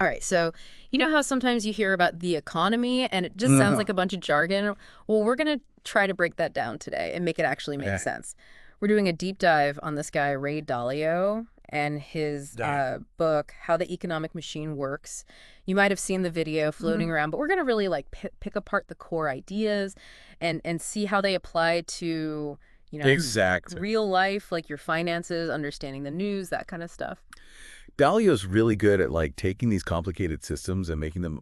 All right, so you know how sometimes you hear about the economy and it just sounds like a bunch of jargon? Well, we're going to try to break that down today and make it actually make Eh, sense. We're doing a deep dive on this guy, Ray Dalio, and his dang. book, How the Economic Machine Works. You might have seen the video floating Mhm. around, but we're going to really like pick apart the core ideas and see how they apply to, you know, Exactly. real life, like your finances, understanding the news, that kind of stuff. Dalio's really good at taking these complicated systems and making them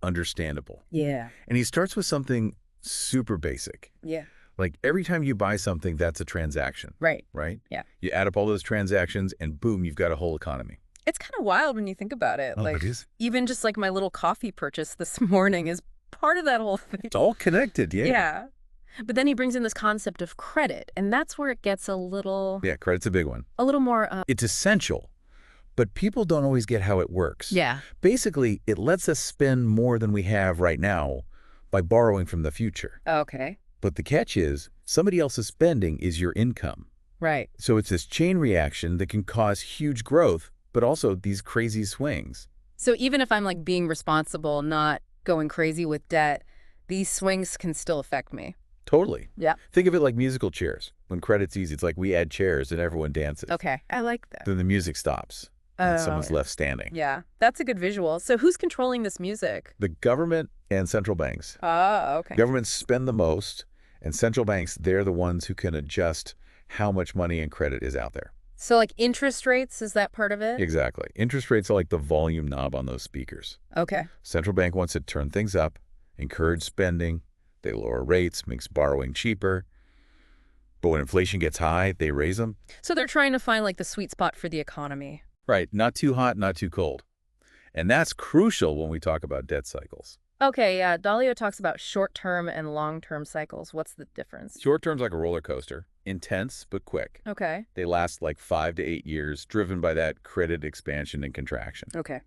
understandable. Yeah. And he starts with something super basic. Yeah. Like every time you buy something, that's a transaction, Right. right? Yeah. You add up all those transactions and boom, you've got a whole economy. It's kind of wild when you think about it. Oh, it Like, is. even just like my little coffee purchase this morning is part of that whole thing. It's all connected, yeah. Yeah. But then he brings in this concept of credit, and that's where it gets Yeah, credit's a big one. a little more, It's essential, but people don't always get how it works. yeah. Basically, it lets us spend more than we have right now by borrowing from the future. Okay. But the catch is, somebody else's spending is your income. Right. So it's this chain reaction that can cause huge growth, but also these crazy swings. So even if I'm like being responsible, not going crazy with debt, these swings can still affect me. Totally. Yeah. Think of it like musical chairs. When credit's easy, it's like we add chairs and everyone dances. Okay. I like that. Then the music stops and Oh, someone's left standing. yeah. That's a good visual. So who's controlling this music? The government and central banks. Oh, okay. Governments spend the most, and central banks, they're the ones who can adjust how much money and credit is out there. So like interest rates, is that part of it? Exactly. Interest rates are like the volume knob on those speakers. Okay. Central bank wants to turn things up, encourage spending. They lower rates, makes borrowing cheaper. But when inflation gets high, they raise them. So they're trying to find like the sweet spot for the economy. Right. Not too hot, not too cold. And that's crucial when we talk about debt cycles. Okay, yeah. Dalio talks about short-term and long-term cycles. What's the difference? Short term's like a roller coaster, intense but quick. Okay. They last like 5 to 8 years, driven by that credit expansion and contraction. Okay.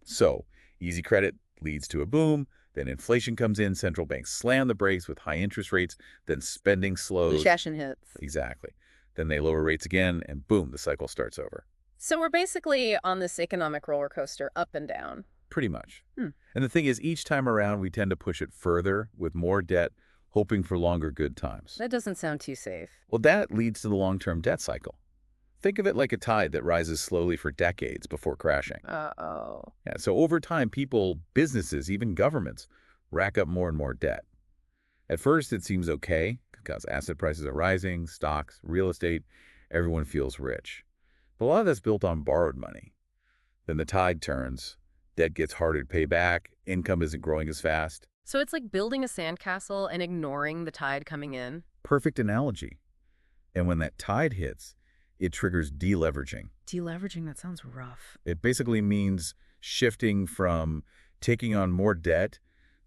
So, easy credit leads to a boom, then inflation comes in, central banks slam the brakes with high interest rates, then spending slows. Recession hits. Exactly. Then they lower rates again, and boom, the cycle starts over. So we're basically on this economic roller coaster up and down. Pretty much. Hmm. And the thing is, each time around, we tend to push it further with more debt, hoping for longer good times. That doesn't sound too safe. Well, that leads to the long-term debt cycle. Think of it like a tide that rises slowly for decades before crashing. Uh-oh. Yeah, so over time, people, businesses, even governments, rack up more and more debt. At first, it seems okay because asset prices are rising, stocks, real estate, everyone feels rich. But a lot of that's built on borrowed money. Then the tide turns, debt gets harder to pay back, income isn't growing as fast. So it's like building a sandcastle and ignoring the tide coming in? Perfect analogy. And when that tide hits, it triggers deleveraging. Deleveraging, that sounds rough. It basically means shifting from taking on more debt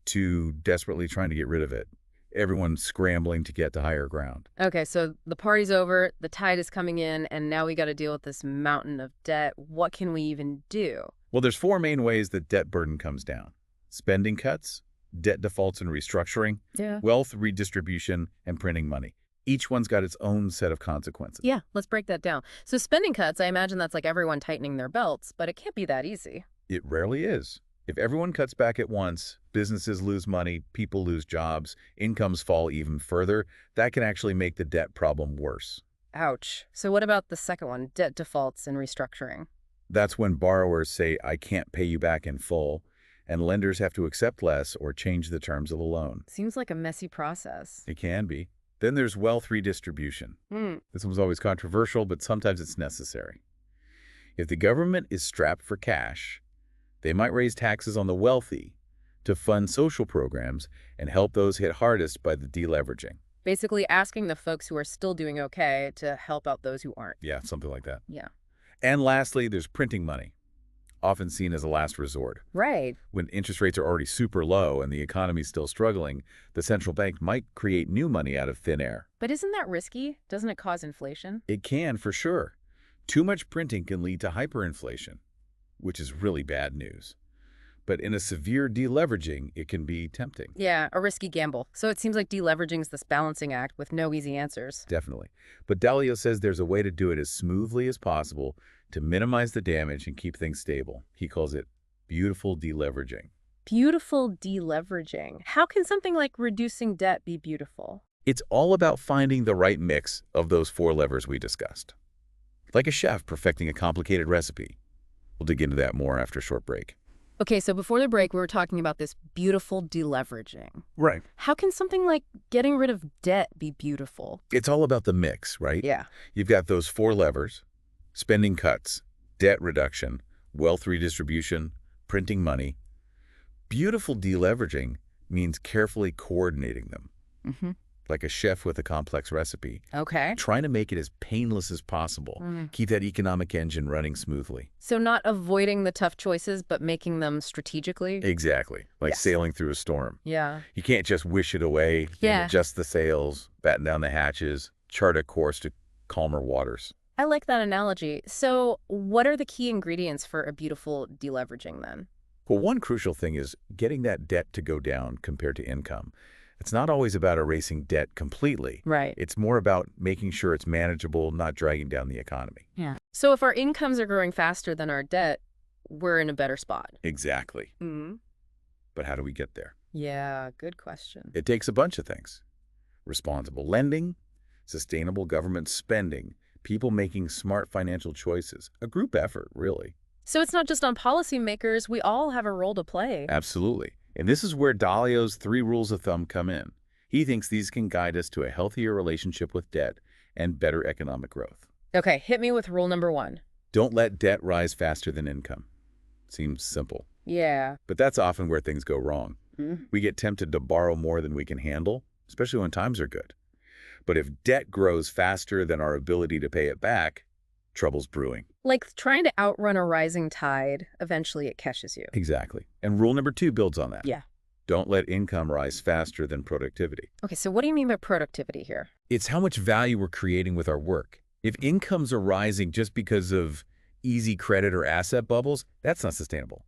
to desperately trying to get rid of it. Everyone's scrambling to get to higher ground. Okay, so the party's over, the tide is coming in, and now we got to deal with this mountain of debt. What can we even do? Well, there's 4 main ways that debt burden comes down. Spending cuts, debt defaults and restructuring, Yeah. wealth redistribution, and printing money. Each one's got its own set of consequences. Yeah, let's break that down. So spending cuts, I imagine that's like everyone tightening their belts, but it can't be that easy. It rarely is. If everyone cuts back at once, businesses lose money, people lose jobs, incomes fall even further, that can actually make the debt problem worse. Ouch. So what about the second one, debt defaults and restructuring? That's when borrowers say, I can't pay you back in full, and lenders have to accept less or change the terms of the loan. Seems like a messy process. It can be. Then there's wealth redistribution. Hmm. This one's always controversial, but sometimes it's necessary. If the government is strapped for cash, they might raise taxes on the wealthy to fund social programs and help those hit hardest by the deleveraging. Basically asking the folks who are still doing okay to help out those who aren't. Yeah, something like that. Yeah. And lastly, there's printing money, often seen as a last resort. Right. When interest rates are already super low and the economy's still struggling, the central bank might create new money out of thin air. But isn't that risky? Doesn't it cause inflation? It can, for sure. Too much printing can lead to hyperinflation, which is really bad news. But in a severe deleveraging, it can be tempting. Yeah, a risky gamble. So it seems like deleveraging is this balancing act with no easy answers. Definitely. But Dalio says there's a way to do it as smoothly as possible to minimize the damage and keep things stable. He calls it Beautiful deleveraging. Beautiful deleveraging. How can something like reducing debt be beautiful? It's all about finding the right mix of those four levers we discussed. Like a chef perfecting a complicated recipe. We'll dig into that more after a short break. Okay, so before the break, we were talking about this beautiful deleveraging. Right. How can something like getting rid of debt be beautiful? It's all about the mix, right? Yeah. You've got those four levers: spending cuts, debt reduction, wealth redistribution, printing money. Beautiful deleveraging means carefully coordinating them, Mm-hmm. like a chef with a complex recipe, Okay. trying to make it as painless as possible. Keep that economic engine running smoothly. So not avoiding the tough choices, but making them strategically? Exactly, like Yes. sailing through a storm. Yeah. You can't just wish it away. You Yeah. adjust the sails, batten down the hatches, chart a course to calmer waters. I like that analogy. So what are the key ingredients for a beautiful deleveraging then? Well, one crucial thing is getting that debt to go down compared to income. It's not always about erasing debt completely. Right. It's more about making sure it's manageable, not dragging down the economy. Yeah. So if our incomes are growing faster than our debt, we're in a better spot. Exactly. Mm-hmm. But how do we get there? Yeah, good question. It takes a bunch of things. Responsible lending, sustainable government spending, people making smart financial choices. A group effort, really. So it's not just on policymakers, we all have a role to play. Absolutely. And this is where Dalio's 3 rules of thumb come in. He thinks these can guide us to a healthier relationship with debt and better economic growth. Okay, hit me with rule number 1. Don't let debt rise faster than income. Seems simple, Yeah. but that's often where things go wrong. Mm-hmm. We get tempted to borrow more than we can handle, especially when times are good. But if debt grows faster than our ability to pay it back, trouble's brewing. Like trying to outrun a rising tide, eventually it catches you. Exactly. And rule number 2 builds on that. Yeah. Don't let income rise faster than productivity. Okay, so what do you mean by productivity here? It's how much value we're creating with our work. If incomes are rising just because of easy credit or asset bubbles, that's not sustainable.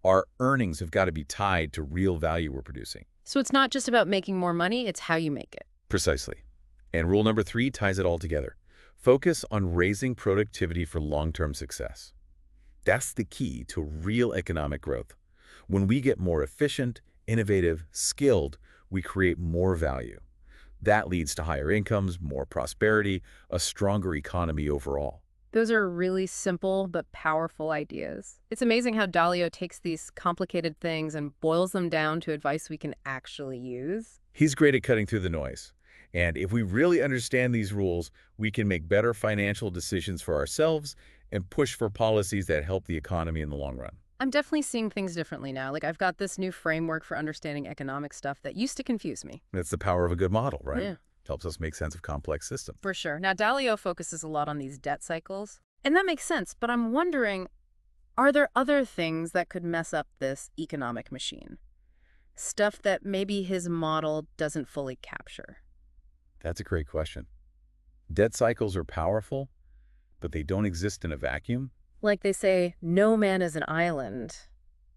Our earnings have got to be tied to real value we're producing. So it's not just about making more money, it's how you make it. Precisely. And rule number 3 ties it all together. Focus on raising productivity for long-term success. That's the key to real economic growth. When we get more efficient, innovative, skilled, we create more value. That leads to higher incomes, more prosperity, a stronger economy overall. Those are really simple but powerful ideas. It's amazing how Dalio takes these complicated things and boils them down to advice we can actually use. He's great at cutting through the noise. And if we really understand these rules, we can make better financial decisions for ourselves and push for policies that help the economy in the long run. I'm definitely seeing things differently now. Like I've got this new framework for understanding economic stuff that used to confuse me. That's the power of a good model, right? Yeah. Helps us make sense of complex systems. For sure. Now, Dalio focuses a lot on these debt cycles, and that makes sense, but I'm wondering, are there other things that could mess up this economic machine? Stuff that maybe his model doesn't fully capture? That's a great question. Debt cycles are powerful, but they don't exist in a vacuum. Like they say, no man is an island.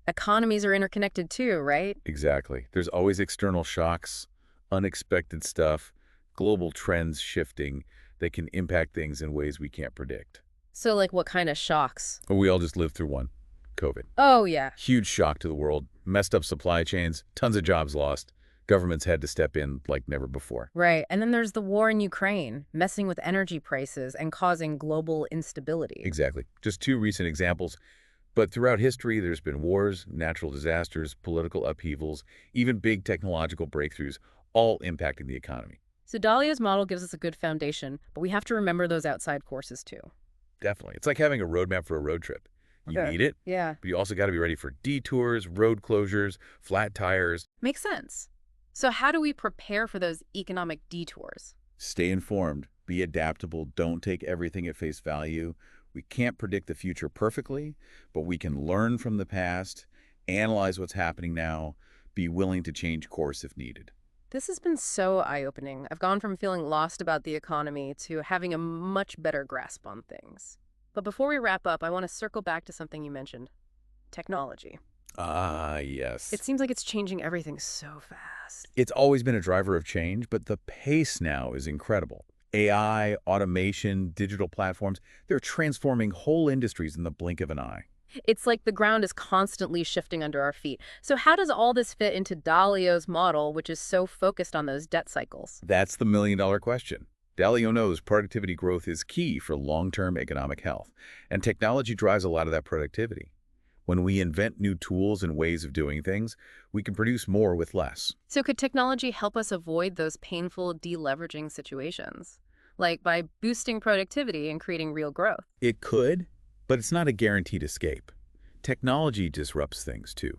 Economies are interconnected too, right? Exactly. There's always external shocks, unexpected stuff, global trends shifting that can impact things in ways we can't predict. So like what kind of shocks? But we all just lived through one, COVID. Oh, yeah. Huge shock to the world, messed up supply chains, tons of jobs lost. Governments had to step in like never before. Right. And then there's the war in Ukraine, messing with energy prices and causing global instability. Exactly. Just 2 recent examples. But throughout history, there's been wars, natural disasters, political upheavals, even big technological breakthroughs, all impacting the economy. So Dalio's model gives us a good foundation, but we have to remember those outside forces too. Definitely. It's like having a roadmap for a road trip. You Okay. need it, Yeah. but you also got to be ready for detours, road closures, flat tires. Makes sense. So how do we prepare for those economic detours? Stay informed, be adaptable, don't take everything at face value. We can't predict the future perfectly, but we can learn from the past, analyze what's happening now, be willing to change course if needed. This has been so eye-opening. I've gone from feeling lost about the economy to having a much better grasp on things. But before we wrap up, I want to circle back to something you mentioned. Technology. Ah, yes. It seems like it's changing everything so fast. It's always been a driver of change, but the pace now is incredible. AI, automation, digital platforms, they're transforming whole industries in the blink of an eye. It's like the ground is constantly shifting under our feet. So how does all this fit into Dalio's model, which is so focused on those debt cycles? That's the million-dollar question. Dalio knows productivity growth is key for long-term economic health, and technology drives a lot of that productivity. When we invent new tools and ways of doing things, we can produce more with less. So could technology help us avoid those painful deleveraging situations? Like by boosting productivity and creating real growth? It could, but it's not a guaranteed escape. Technology disrupts things too,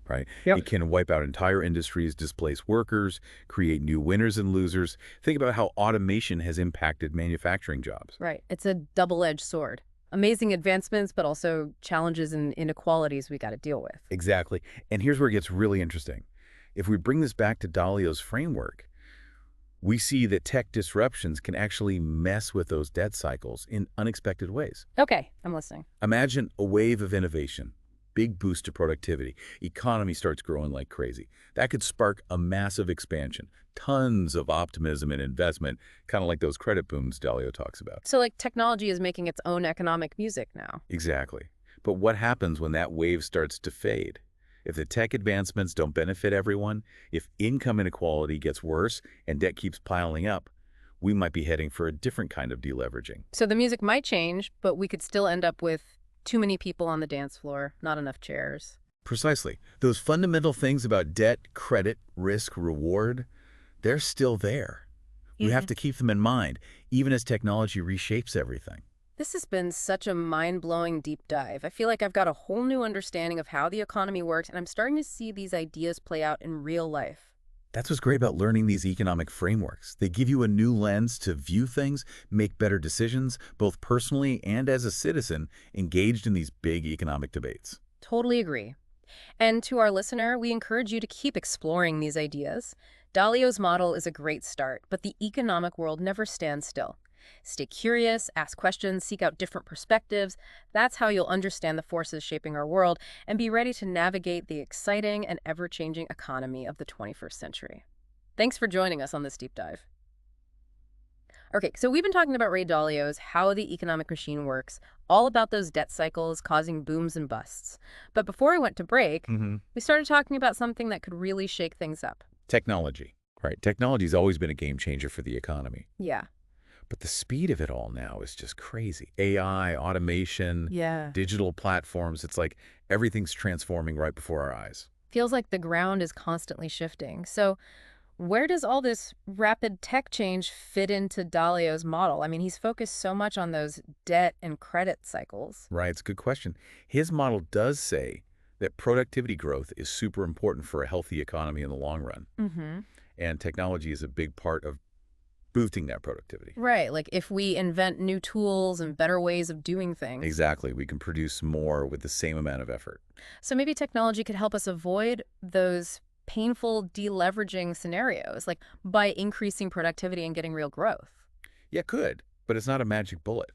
right? Yep. It can wipe out entire industries, displace workers, create new winners and losers. Think about how automation has impacted manufacturing jobs. Right. It's a double-edged sword. Amazing advancements, but also challenges and inequalities we got to deal with. Exactly. And here's where it gets really interesting. If we bring this back to Dalio's framework, we see that tech disruptions can actually mess with those debt cycles in unexpected ways. Okay, I'm listening. Imagine a wave of innovation, big boost to productivity, economy starts growing like crazy. That could spark a massive expansion, tons of optimism and investment, kind of like those credit booms Dalio talks about. So like technology is making its own economic music now. Exactly. But what happens when that wave starts to fade? If the tech advancements don't benefit everyone, if income inequality gets worse and debt keeps piling up, we might be heading for a different kind of deleveraging. So the music might change, but we could still end up with too many people on the dance floor, not enough chairs. Precisely. Those fundamental things about debt, credit, risk, reward, they're still there. We have to keep them in mind, even as technology reshapes everything. This has been such a mind-blowing deep dive. I feel like I've got a whole new understanding of how the economy works, and I'm starting to see these ideas play out in real life. That's what's great about learning these economic frameworks. They give you a new lens to view things, make better decisions, both personally and as a citizen engaged in these big economic debates. Totally agree. And to our listener, we encourage you to keep exploring these ideas. Dalio's model is a great start, but the economic world never stands still. Stay curious, ask questions, seek out different perspectives. That's how you'll understand the forces shaping our world and be ready to navigate the exciting and ever-changing economy of the 21st century. Thanks for joining us on this deep dive. Okay, so we've been talking about Ray Dalio's How the Economic Machine Works, all about those debt cycles causing booms and busts. But before we went to break, we started talking about something that could really shake things up. Technology, right? Technology's always been a game changer for the economy. Yeah. But the speed of it all now is just crazy. AI, automation, digital platforms, it's like everything's transforming right before our eyes. Feels like the ground is constantly shifting. So where does all this rapid tech change fit into Dalio's model? I mean, he's focused so much on those debt and credit cycles. Right, it's a good question. His model does say that productivity growth is super important for a healthy economy in the long run. And technology is a big part of boosting that productivity. Right, like if we invent new tools and better ways of doing things. Exactly. We can produce more with the same amount of effort. So maybe technology could help us avoid those painful deleveraging scenarios, like by increasing productivity and getting real growth. Yeah, it could, but it's not a magic bullet.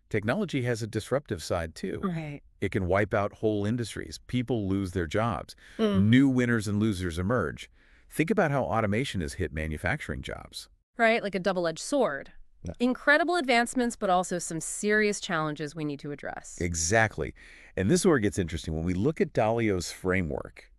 Technology has a disruptive side too. Right. It can wipe out whole industries. People lose their jobs. New winners and losers emerge. Think about how automation has hit manufacturing jobs. Right, like a double-edged sword. Yeah. Incredible advancements, but also some serious challenges we need to address. Exactly. And this is where it gets interesting. When we look at Dalio's framework,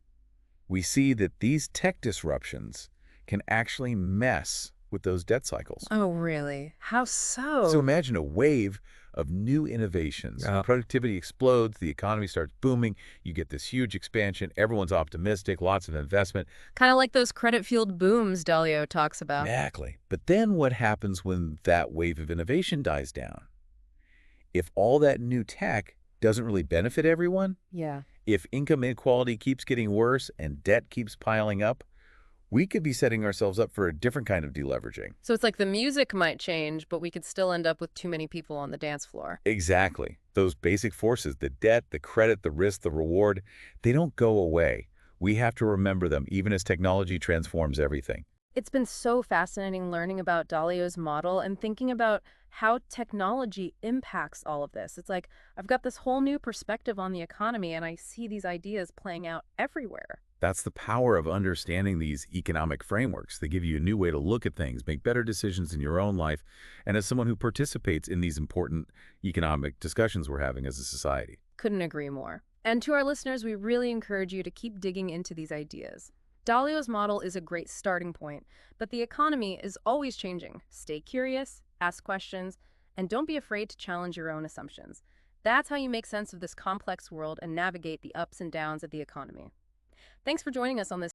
we see that these tech disruptions can actually mess with those debt cycles. Oh, really? How so? So imagine a wave of new innovations. Productivity explodes, the economy starts booming, you get this huge expansion, everyone's optimistic, lots of investment. Kind of like those credit-fueled booms Dalio talks about. Exactly. But then what happens when that wave of innovation dies down? If all that new tech doesn't really benefit everyone, if income inequality keeps getting worse and debt keeps piling up, we could be setting ourselves up for a different kind of deleveraging. So it's like the music might change, but we could still end up with too many people on the dance floor. Exactly. Those basic forces, the debt, the credit, the risk, the reward, they don't go away. We have to remember them even as technology transforms everything. It's been so fascinating learning about Dalio's model and thinking about how technology impacts all of this. It's like I've got this whole new perspective on the economy and I see these ideas playing out everywhere. That's the power of understanding these economic frameworks. They give you a new way to look at things, make better decisions in your own life, and as someone who participates in these important economic discussions we're having as a society. Couldn't agree more. And to our listeners, we really encourage you to keep digging into these ideas. Dalio's model is a great starting point, but the economy is always changing. Stay curious, ask questions, and don't be afraid to challenge your own assumptions. That's how you make sense of this complex world and navigate the ups and downs of the economy. Thanks for joining us on this